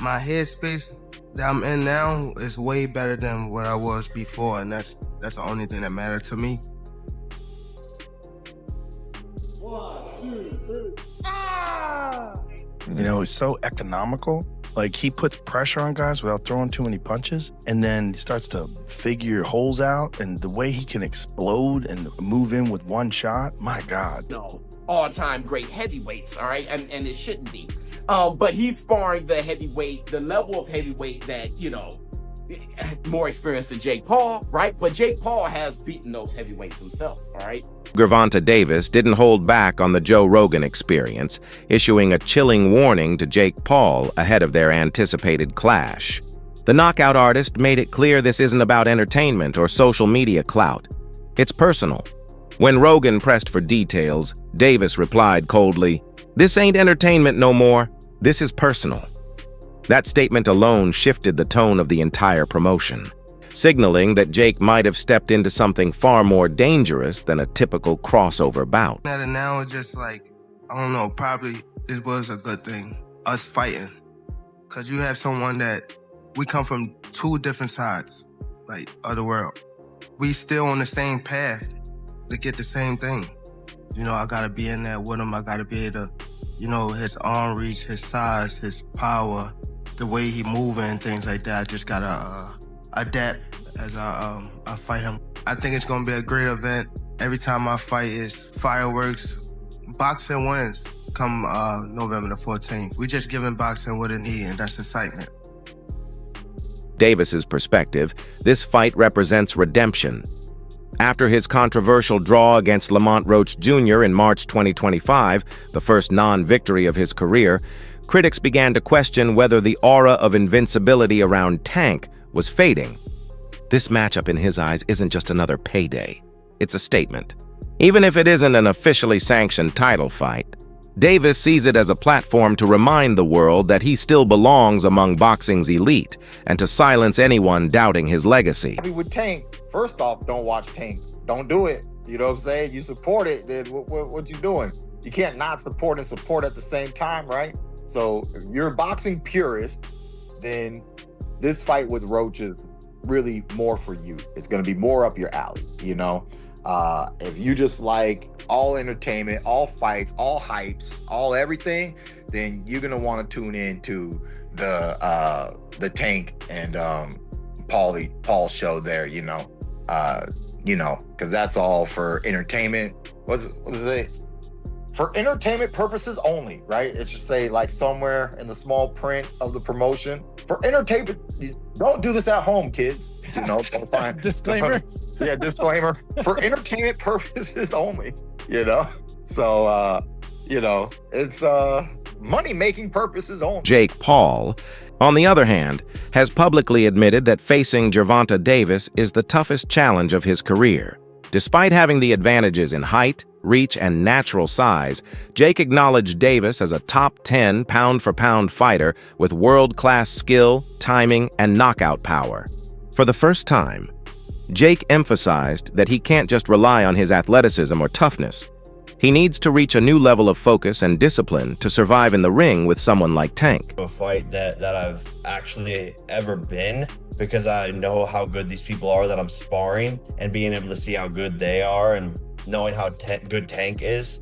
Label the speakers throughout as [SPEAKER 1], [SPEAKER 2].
[SPEAKER 1] my headspace that I'm in now is way better than what I was before, and that's the only thing that mattered to me.
[SPEAKER 2] 1, 2, 3. Ah!
[SPEAKER 3] You know, it's so economical. Like, he puts pressure on guys without throwing too many punches, and then he starts to figure holes out, and the way he can explode and move in with one shot, my God.
[SPEAKER 2] No, all-time great heavyweights, all right? And it shouldn't be. But he's sparring the heavyweight, the level of heavyweight that, you know, more experienced than Jake Paul, right? But Jake Paul has beaten those heavyweights himself, all right?
[SPEAKER 4] Gervonta Davis didn't hold back on the Joe Rogan experience, issuing a chilling warning to Jake Paul ahead of their anticipated clash. The knockout artist made it clear this isn't about entertainment or social media clout. It's personal. When Rogan pressed for details, Davis replied coldly, "This ain't entertainment no more. This is personal." That statement alone shifted the tone of the entire promotion, signaling that Jake might have stepped into something far more dangerous than a typical crossover bout.
[SPEAKER 1] And now it's just like, I don't know, probably this was a good thing, us fighting. Because you have someone that, we come from two different sides, like, of the world. We still on the same path to get the same thing. You know, I gotta be in there with him. I gotta be able to, you know, his arm reach, his size, his power, the way he moving and things like that. I just gotta adapt as I fight him. I think it's gonna be a great event. Every time I fight is fireworks. Boxing wins come November the 14th. We just giving boxing what it needs, and that's excitement.
[SPEAKER 4] Davis's perspective, this fight represents redemption. After his controversial draw against Lamont Roach Jr. in March 2025, the first non-victory of his career, critics began to question whether the aura of invincibility around Tank was fading. This matchup in his eyes isn't just another payday. It's a statement. Even if it isn't an officially sanctioned title fight, Davis sees it as a platform to remind the world that he still belongs among boxing's elite and to silence anyone doubting his legacy.
[SPEAKER 5] With Tank, first off, don't watch Tank. Don't do it. You know what I'm saying? You support it, then what you doing? You can't not support and support at the same time, right? So if you're a boxing purist, then this fight with Roach is really more for you. It's going to be more up your alley, you know? If you just like all entertainment, all fights, all hypes, all everything, then you're going to want to tune in to the Tank and Paul show there, you know, because that's all for entertainment. What does it say? For entertainment purposes only, right? It's just say like somewhere in the small print of the promotion. For entertainment, don't do this at home, kids. You know, sometimes.
[SPEAKER 6] Disclaimer.
[SPEAKER 5] Yeah, disclaimer. For entertainment purposes only, you know? So, you know, it's money-making purposes only.
[SPEAKER 4] Jake Paul, on the other hand, has publicly admitted that facing Gervonta Davis is the toughest challenge of his career. Despite having the advantages in height, reach, and natural size, Jake acknowledged Davis as a top 10 pound-for-pound fighter with world-class skill, timing, and knockout power. For the first time, Jake emphasized that he can't just rely on his athleticism or toughness. He needs to reach a new level of focus and discipline to survive in the ring with someone like Tank.
[SPEAKER 7] A fight that I've actually ever been, because I know how good these people are that I'm sparring, and being able to see how good they are and knowing how good Tank is,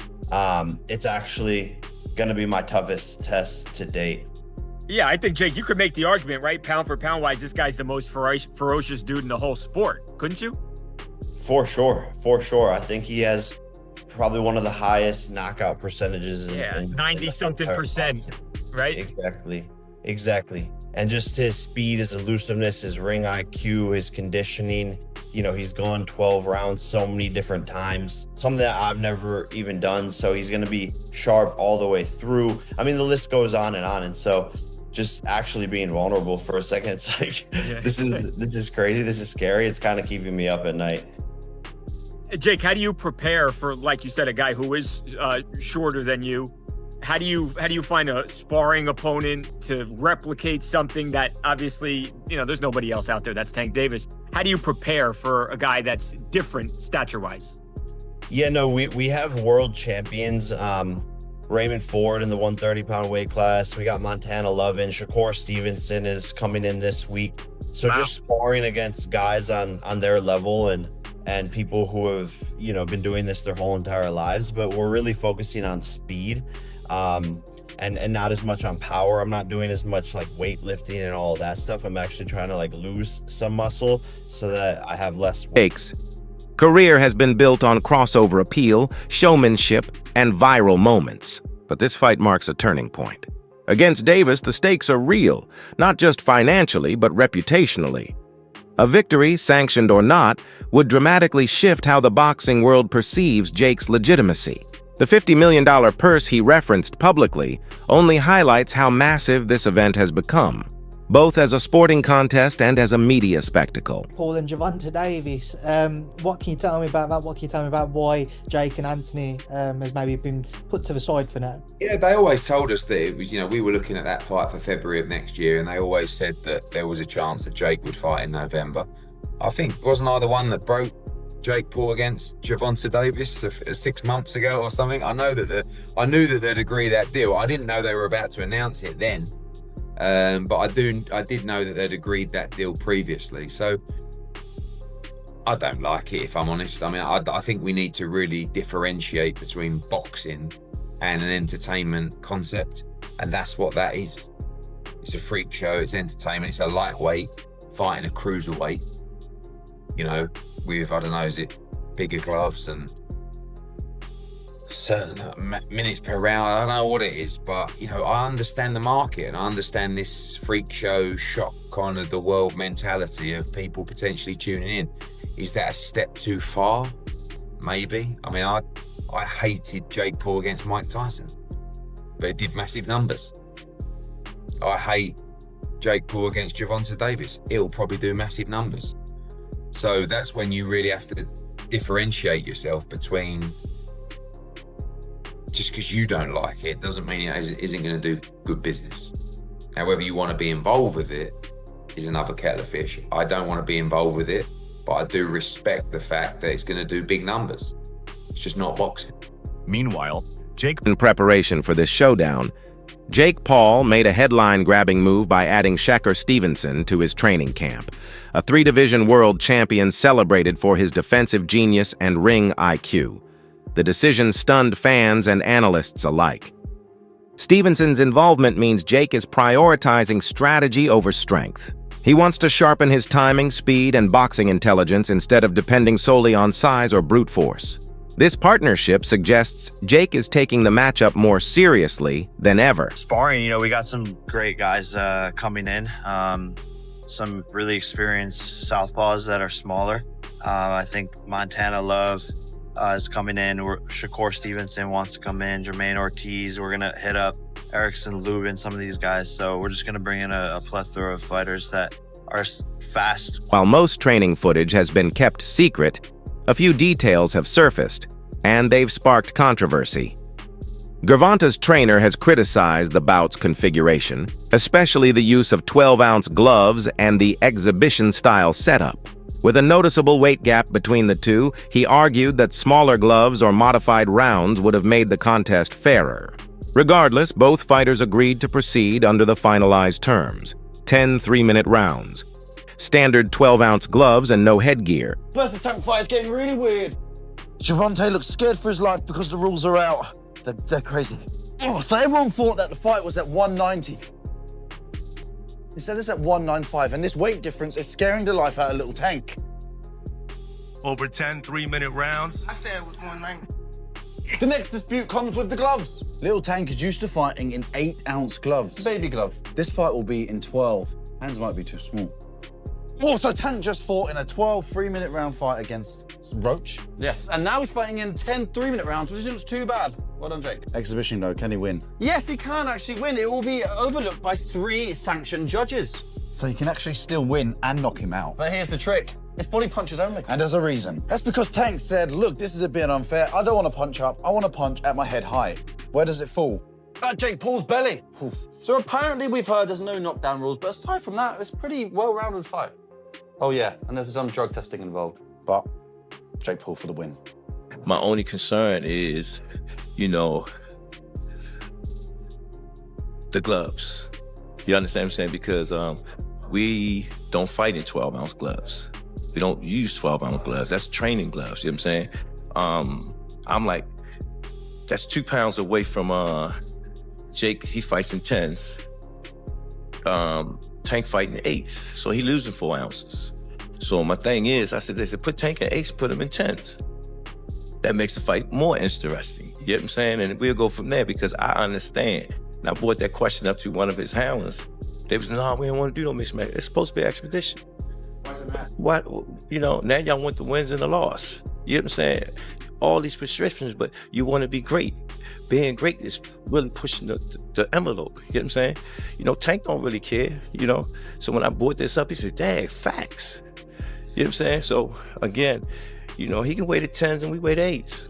[SPEAKER 7] it's actually going to be my toughest test to date.
[SPEAKER 6] Yeah, I think, Jake, you could make the argument, right? Pound for pound wise, this guy's the most ferocious dude in the whole sport, couldn't you?
[SPEAKER 7] For sure. I think he has probably one of the highest knockout percentages.
[SPEAKER 6] Yeah, 90-something%, right?
[SPEAKER 7] Exactly. And just his speed, his elusiveness, his ring IQ, his conditioning. You know, he's gone 12 rounds so many different times, something that I've never even done. So he's going to be sharp all the way through. I mean, the list goes on. And so just actually being vulnerable for a second, it's like, yeah. This is crazy. This is scary. It's kind of keeping me up at night.
[SPEAKER 6] Jake, how do you prepare for, like you said, a guy who is shorter than you? How do you find a sparring opponent to replicate something that obviously, you know, there's nobody else out there that's Tank Davis? How do you prepare for a guy that's different stature-wise?
[SPEAKER 7] Yeah, no, we have world champions Raymond Ford in the 130-pound weight class. We got Montana Lovin. Shakur Stevenson is coming in this week. So just sparring against guys on their level and people who have, you know, been doing this their whole entire lives. But we're really focusing on speed and not as much on power. I'm not doing as much like weightlifting and all of that stuff. I'm actually trying to like lose some muscle so that I have less weight.
[SPEAKER 4] Career has been built on crossover appeal, showmanship, and viral moments. But this fight marks a turning point. Against Davis, the stakes are real, not just financially, but reputationally. A victory, sanctioned or not, would dramatically shift how the boxing world perceives Jake's legitimacy. The $50 million purse he referenced publicly only highlights how massive this event has become, both as a sporting contest and as a media spectacle.
[SPEAKER 8] Paul and Gervonta Davis, what can you tell me about that? What can you tell me about why Jake and Anthony has maybe been put to the side for now?
[SPEAKER 9] Yeah, they always told us that it was, you know, we were looking at that fight for February of next year, and they always said that there was a chance that Jake would fight in November. I think, wasn't I the one that broke Jake Paul against Gervonta Davis 6 months ago or something? I knew that they'd agree that deal. I didn't know they were about to announce it then. But I did know that they'd agreed that deal previously. So I don't like it, if I'm honest. I mean, I think we need to really differentiate between boxing and an entertainment concept. And that's what that is. It's a freak show, it's entertainment, it's a lightweight fighting a cruiserweight, you know, with, I don't know, is it bigger gloves and certain minutes per round. I don't know what it is, but you know, I understand the market and I understand this freak show shock kind of the world mentality of people potentially tuning in. Is that a step too far? Maybe. I mean, I hated Jake Paul against Mike Tyson, but it did massive numbers. I hate Jake Paul against Gervonta Davis. It'll probably do massive numbers. So that's when you really have to differentiate yourself between, just because you don't like it doesn't mean it isn't going to do good business. Now, whether you want to be involved with it is another kettle of fish. I don't want to be involved with it, but I do respect the fact that it's going to do big numbers. It's just not boxing.
[SPEAKER 3] Meanwhile, Jake...
[SPEAKER 4] In preparation for this showdown, Jake Paul made a headline-grabbing move by adding Shakur Stevenson to his training camp, a three-division world champion celebrated for his defensive genius and ring IQ. The decision stunned fans and analysts alike. Stevenson's involvement means Jake is prioritizing strategy over strength. He wants to sharpen his timing, speed, and boxing intelligence instead of depending solely on size or brute force. This partnership suggests Jake is taking the matchup more seriously than ever.
[SPEAKER 7] Sparring, you know, we got some great guys coming in. Some really experienced southpaws that are smaller. I think Montana Love is coming in. Shakur Stevenson wants to come in. Jermaine Ortiz. We're gonna hit up Erickson Lubin, some of these guys. So we're just gonna bring in a plethora of fighters that are fast.
[SPEAKER 4] While most training footage has been kept secret, a few details have surfaced, and they've sparked controversy. Gervonta's trainer has criticized the bout's configuration, especially the use of 12-ounce gloves and the exhibition-style setup. With a noticeable weight gap between the two, he argued that smaller gloves or modified rounds would have made the contest fairer. Regardless, both fighters agreed to proceed under the finalized terms: 10 3-minute rounds, standard 12-ounce gloves, and no headgear.
[SPEAKER 10] Versus tank fight is getting really weird.
[SPEAKER 11] Gervonta looks scared for his life because the rules are out. They're crazy.
[SPEAKER 10] Oh, so everyone thought that the fight was at 190. Instead it's at 195, and this weight difference is scaring the life out of Little Tank.
[SPEAKER 1] Over 10 3-minute rounds. I said it was 190.
[SPEAKER 10] The next dispute comes with the gloves. Little Tank is used to fighting in 8-ounce gloves. Baby glove. This fight will be in 12. Hands might be too small. Also, Tank just fought in a 12 3-minute round fight against Roach. Yes, and now he's fighting in 10 3-minute rounds, which isn't too bad. Well done, Jake. Exhibition though, can he win? Yes, he can actually win. It will be overlooked by 3 sanctioned judges. So he can actually still win and knock him out. But here's the trick. It's body punches only. And there's a reason. That's because Tank said, look, this is a bit unfair. I don't want to punch up. I want to punch at my head high. Where does it fall? At Jake Paul's belly. Oof. So apparently we've heard there's no knockdown rules, but aside from that, it's a pretty well-rounded fight. Oh yeah, and there's some drug testing involved. But Jake Paul for the win.
[SPEAKER 12] My only concern is, you know, the gloves. You understand what I'm saying? Because we don't fight in 12-ounce gloves. We don't use 12-ounce gloves. That's training gloves, you know what I'm saying? I'm like, that's 2 pounds away from Jake. He fights in 10s. Tank fighting 8s. So he losing 4 ounces. So my thing is, I said, they said, put Tank in 8s, put him in 10s. That makes the fight more interesting. You get what I'm saying? And we'll go from there because I understand. And I brought that question up to one of his handlers. They was, no, we don't want to do no mixed match. It's supposed to be expedition.
[SPEAKER 2] Why's it matter?
[SPEAKER 12] What, you know, now y'all want the wins and the loss. You know what I'm saying? All these prescriptions, but you want to be great. Being great is really pushing the envelope. You know what I'm saying? You know, Tank don't really care, you know? So when I brought this up, he said, dang, facts. You know what I'm saying? So again, you know, he can weigh the 10s and we weigh the 8s.